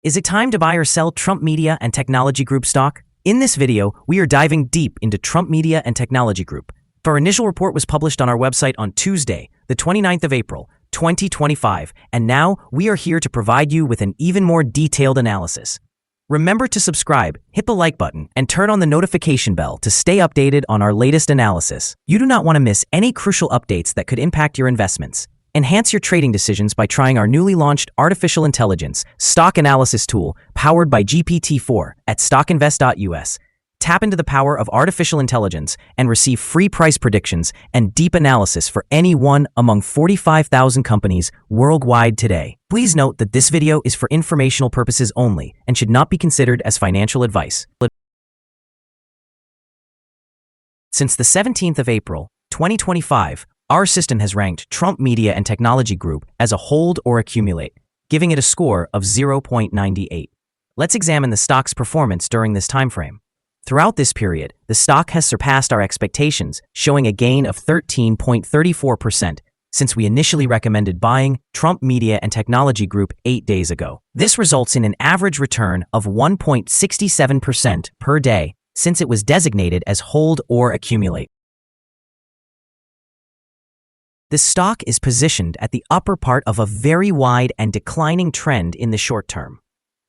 Is it time to buy or sell Trump Media and Technology Group stock? In this video, we are diving deep into Trump Media and Technology Group. Our initial report was published on our website on Tuesday, the 29th of April, 2025, and now we are here to provide you with an even more detailed analysis. Remember to subscribe, hit the like button, and turn on the notification bell to stay updated on our latest analysis. You do not want to miss any crucial updates that could impact your investments. Enhance your trading decisions by trying our newly launched artificial intelligence stock analysis tool powered by GPT-4 at StockInvest.us. Tap into the power of artificial intelligence and receive free price predictions and deep analysis for any one among 45,000 companies worldwide today. Please note that this video is for informational purposes only and should not be considered as financial advice. Since the 17th of April, 2025, our system has ranked Trump Media and Technology Group as a hold or accumulate, giving it a score of 0.98. Let's examine the stock's performance during this time frame. Throughout this period, the stock has surpassed our expectations, showing a gain of 13.34% since we initially recommended buying Trump Media and Technology Group 8 days ago. This results in an average return of 1.67% per day since it was designated as hold or accumulate. The stock is positioned at the upper part of a very wide and declining trend in the short term.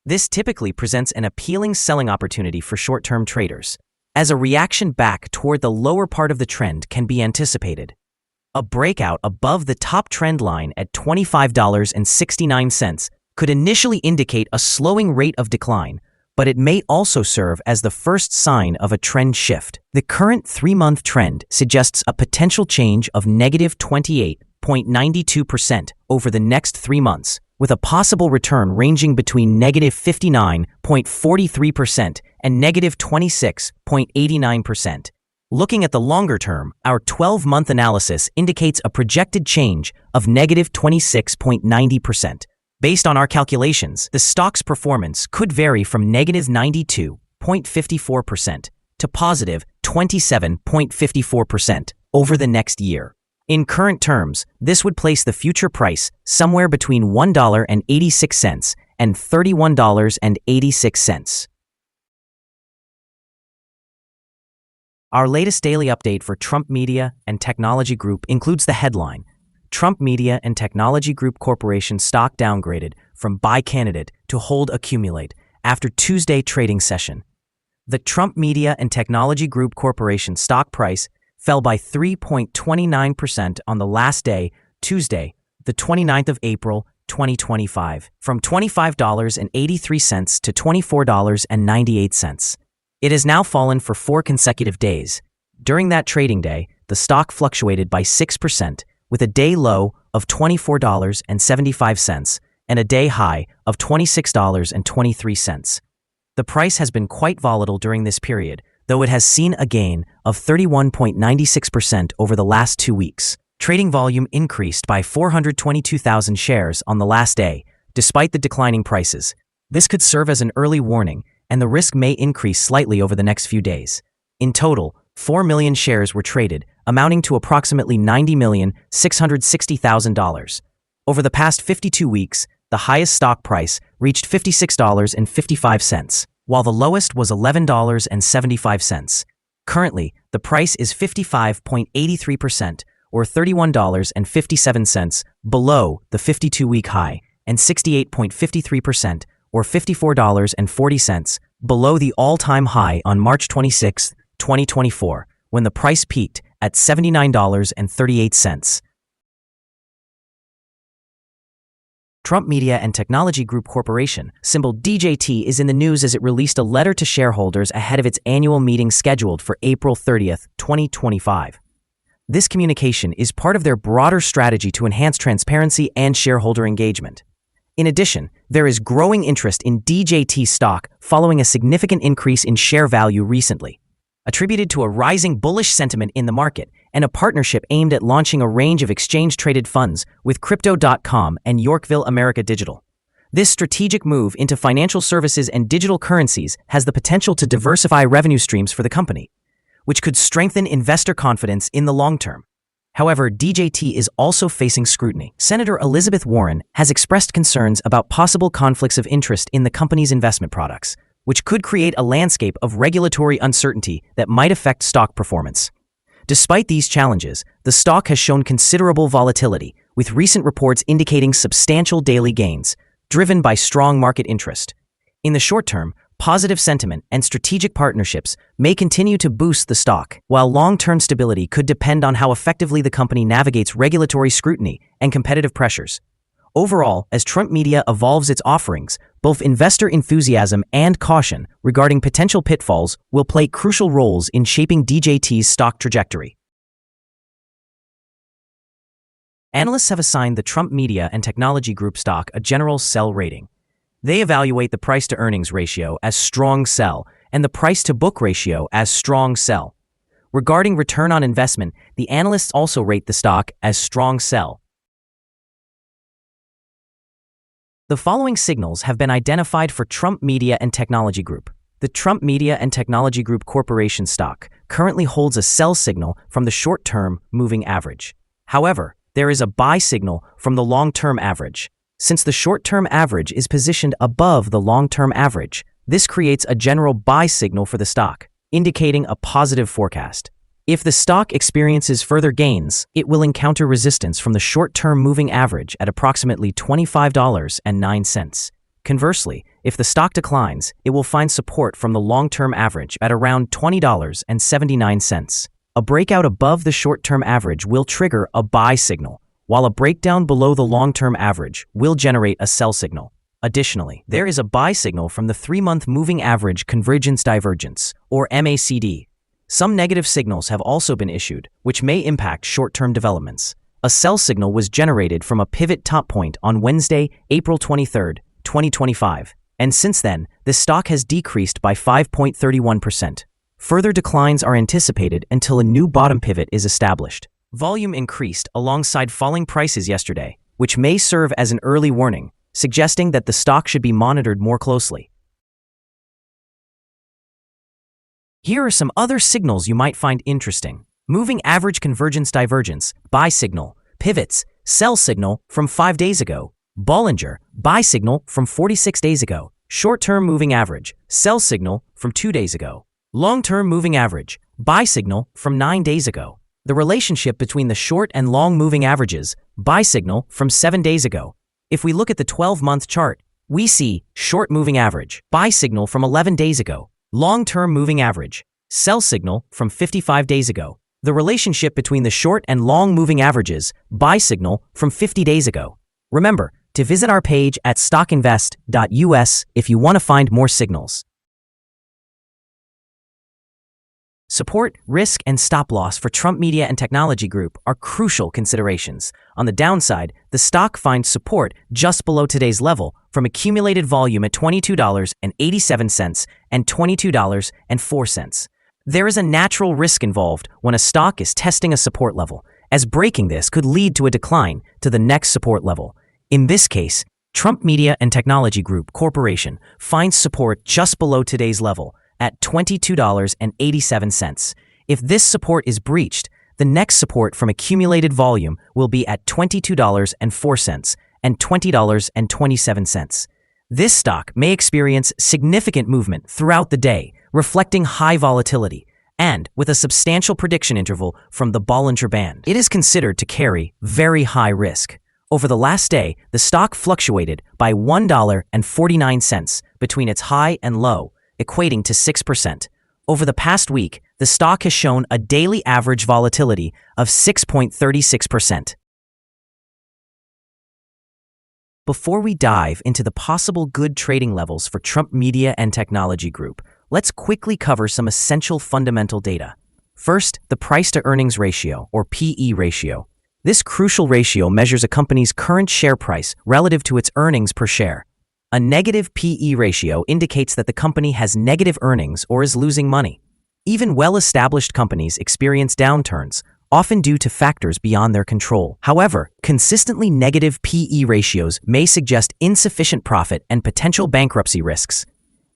This typically presents an appealing selling opportunity for short-term traders, as a reaction back toward the lower part of the trend can be anticipated. A breakout above the top trend line at $25.69 could initially indicate a slowing rate of decline, but it may also serve as the first sign of a trend shift. The current 3-month trend suggests a potential change of negative 28.92% over the next 3 months, with a possible return ranging between negative 59.43% and negative 26.89%. Looking at the longer term, our 12-month analysis indicates a projected change of negative 26.90%. Based on our calculations, the stock's performance could vary from negative 92.54% to positive 27.54% over the next year. In current terms, this would place the future price somewhere between $1.86 and $31.86. Our latest daily update for Trump Media and Technology Group includes the headline: Trump Media and Technology Group Corporation stock downgraded from buy candidate to hold accumulate after Tuesday trading session. The Trump Media and Technology Group Corporation stock price fell by 3.29% on the last day, Tuesday, the 29th of April, 2025, from $25.83 to $24.98. It has now fallen for 4 consecutive days. During that trading day, the stock fluctuated by 6%, with a day low of $24.75 and a day high of $26.23. The price has been quite volatile during this period, though it has seen a gain of 31.96% over the last 2 weeks. Trading volume increased by 422,000 shares on the last day, despite the declining prices. This could serve as an early warning, and the risk may increase slightly over the next few days. In total, 4 million shares were traded, amounting to approximately $90,660,000. Over the past 52 weeks, the highest stock price reached $56.55, while the lowest was $11.75. Currently, the price is 55.83%, or $31.57, below the 52-week high, and 68.53%, or $54.40, below the all-time high on March 26, 2024, when the price peaked at $79.38. Trump Media and Technology Group Corporation, symbol DJT, is in the news as it released a letter to shareholders ahead of its annual meeting scheduled for April 30th, 2025. This communication is part of their broader strategy to enhance transparency and shareholder engagement. In addition, there is growing interest in DJT stock following a significant increase in share value recently, attributed to a rising bullish sentiment in the market and a partnership aimed at launching a range of exchange-traded funds with Crypto.com and Yorkville America Digital. This strategic move into financial services and digital currencies has the potential to diversify revenue streams for the company, which could strengthen investor confidence in the long term. However, DJT is also facing scrutiny. Senator Elizabeth Warren has expressed concerns about possible conflicts of interest in the company's investment products, which could create a landscape of regulatory uncertainty that might affect stock performance. Despite these challenges, the stock has shown considerable volatility, with recent reports indicating substantial daily gains, driven by strong market interest. In the short term, positive sentiment and strategic partnerships may continue to boost the stock, while long-term stability could depend on how effectively the company navigates regulatory scrutiny and competitive pressures. Overall, as Trump Media evolves its offerings, both investor enthusiasm and caution regarding potential pitfalls will play crucial roles in shaping DJT's stock trajectory. Analysts have assigned the Trump Media and Technology Group stock a general sell rating. They evaluate the price-to-earnings ratio as strong sell and the price-to-book ratio as strong sell. Regarding return on investment, the analysts also rate the stock as strong sell. The following signals have been identified for Trump Media and Technology Group. The Trump Media and Technology Group Corporation stock currently holds a sell signal from the short-term moving average. However, there is a buy signal from the long-term average. Since the short-term average is positioned above the long-term average, this creates a general buy signal for the stock, indicating a positive forecast. If the stock experiences further gains, it will encounter resistance from the short-term moving average at approximately $25.09. Conversely, if the stock declines, it will find support from the long-term average at around $20.79. A breakout above the short-term average will trigger a buy signal, while a breakdown below the long-term average will generate a sell signal. Additionally, there is a buy signal from the 3-month moving average convergence divergence, or MACD. Some negative signals have also been issued, which may impact short-term developments. A sell signal was generated from a pivot top point on Wednesday, April 23, 2025, and since then, the stock has decreased by 5.31%. Further declines are anticipated until a new bottom pivot is established. Volume increased alongside falling prices yesterday, which may serve as an early warning, suggesting that the stock should be monitored more closely. Here are some other signals you might find interesting. Moving average convergence divergence, buy signal, pivots, sell signal from 5 days ago, Bollinger, buy signal from 46 days ago, short-term moving average, sell signal from 2 days ago, long-term moving average, buy signal from 9 days ago. The relationship between the short and long moving averages, buy signal from 7 days ago. If we look at the 12-month chart, we see short moving average, buy signal from 11 days ago, long-term moving average, sell signal from 55 days ago. The relationship between the short and long moving averages, buy signal from 50 days ago. Remember to visit our page at StockInvest.us if you want to find more signals. Support, risk, and stop loss for Trump Media and Technology Group are crucial considerations. On the downside, the stock finds support just below today's level from accumulated volume at $22.87 and $22.04. There is a natural risk involved when a stock is testing a support level, as breaking this could lead to a decline to the next support level. In this case, Trump Media and Technology Group Corporation finds support just below today's level at $22.87. If this support is breached, the next support from accumulated volume will be at $22.04 and $20.27. This stock may experience significant movement throughout the day, reflecting high volatility, and with a substantial prediction interval from the Bollinger Band. It is considered to carry very high risk. Over the last day, the stock fluctuated by $1.49 between its high and low, equating to 6%. Over the past week, the stock has shown a daily average volatility of 6.36%. Before we dive into the possible good trading levels for Trump Media and Technology Group, let's quickly cover some essential fundamental data. First, the price-to-earnings ratio, or PE ratio. This crucial ratio measures a company's current share price relative to its earnings per share. A negative PE ratio indicates that the company has negative earnings or is losing money. Even well-established companies experience downturns, often due to factors beyond their control. However, consistently negative PE ratios may suggest insufficient profit and potential bankruptcy risks.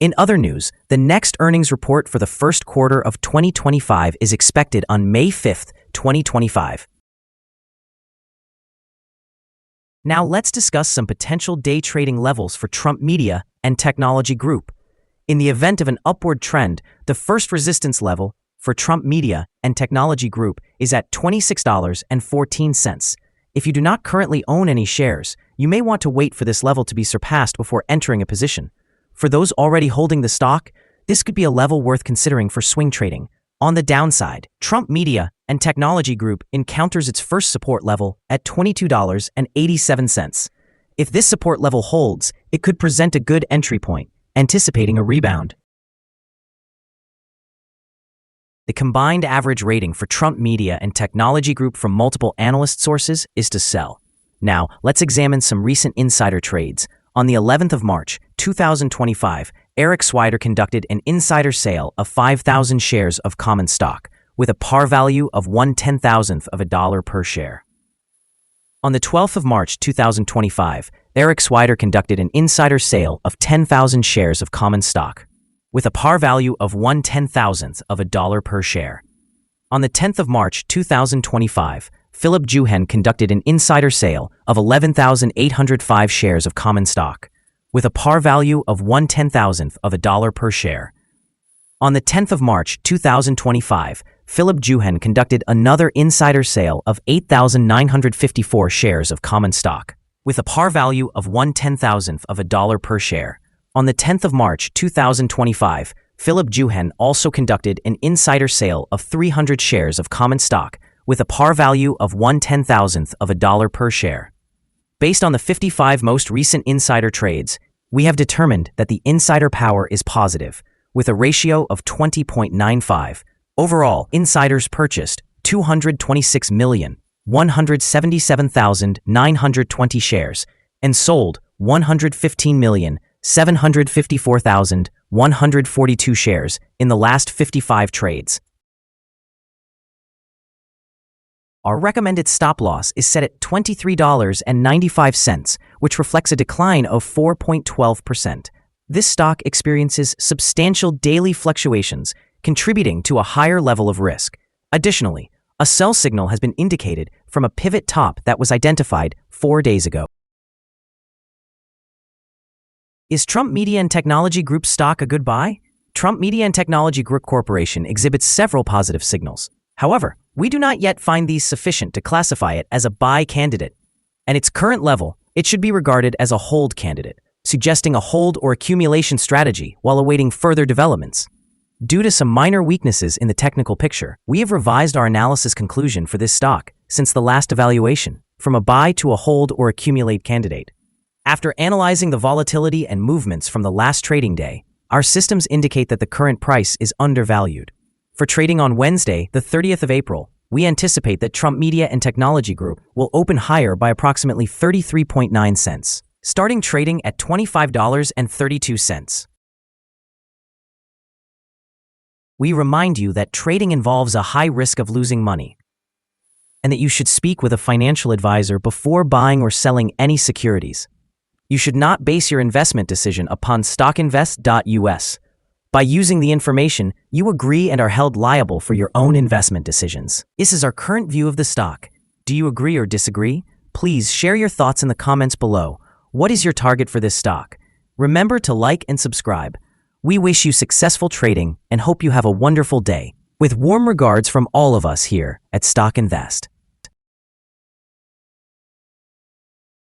In other news, the next earnings report for the first quarter of 2025 is expected on May 5, 2025. Now let's discuss some potential day trading levels for Trump Media and Technology Group. In the event of an upward trend, the first resistance level for Trump Media and Technology Group is at $26.14. If you do not currently own any shares, you may want to wait for this level to be surpassed before entering a position. For those already holding the stock, this could be a level worth considering for swing trading. On the downside, Trump Media and Technology Group encounters its first support level at $22.87. If this support level holds, it could present a good entry point, anticipating a rebound. The combined average rating for Trump Media and Technology Group from multiple analyst sources is to sell. Now, let's examine some recent insider trades. On the 11th of March, 2025, Eric Swider conducted an insider sale of 5,000 shares of common stock, with a par value of 1/10,000th of a dollar per share. On the 12th of March, 2025, Eric Swider conducted an insider sale of 10,000 shares of common stock, with a par value of 1/10,000th of a dollar per share. On the 10th of March, 2025, Philip Juhen conducted an insider sale of 11,805 shares of common stock, with a par value of 1/10,000th of a dollar per share. On the 10th of March, 2025, Philip Juhen conducted another insider sale of 8,954 shares of common stock, with a par value of 1/10,000th of a dollar per share. On the 10th of March, 2025, Philip Juhen also conducted an insider sale of 300 shares of common stock, with a par value of 1/10,000th of a dollar per share. Based on the 55 most recent insider trades, we have determined that the insider power is positive, with a ratio of 20.95. Overall, insiders purchased 226,177,920 shares and sold 115,754,142 shares in the last 55 trades. Our recommended stop loss is set at $23.95, which reflects a decline of 4.12%. This stock experiences substantial daily fluctuations, contributing to a higher level of risk. Additionally, a sell signal has been indicated from a pivot top that was identified 4 days ago. Is Trump Media and Technology Group stock a good buy? Trump Media and Technology Group Corporation exhibits several positive signals. However, we do not yet find these sufficient to classify it as a buy candidate. At its current level, it should be regarded as a hold candidate, suggesting a hold or accumulation strategy while awaiting further developments. Due to some minor weaknesses in the technical picture, we have revised our analysis conclusion for this stock since the last evaluation, from a buy to a hold or accumulate candidate. After analyzing the volatility and movements from the last trading day, our systems indicate that the current price is undervalued. For trading on Wednesday, the 30th of April, we anticipate that Trump Media and Technology Group will open higher by approximately 33.9 cents, starting trading at $25.32. We remind you that trading involves a high risk of losing money, and that you should speak with a financial advisor before buying or selling any securities. You should not base your investment decision upon StockInvest.us. By using the information, you agree and are held liable for your own investment decisions. This is our current view of the stock. Do you agree or disagree? Please share your thoughts in the comments below. What is your target for this stock? Remember to like and subscribe. We wish you successful trading and hope you have a wonderful day. With warm regards from all of us here at Stock Invest.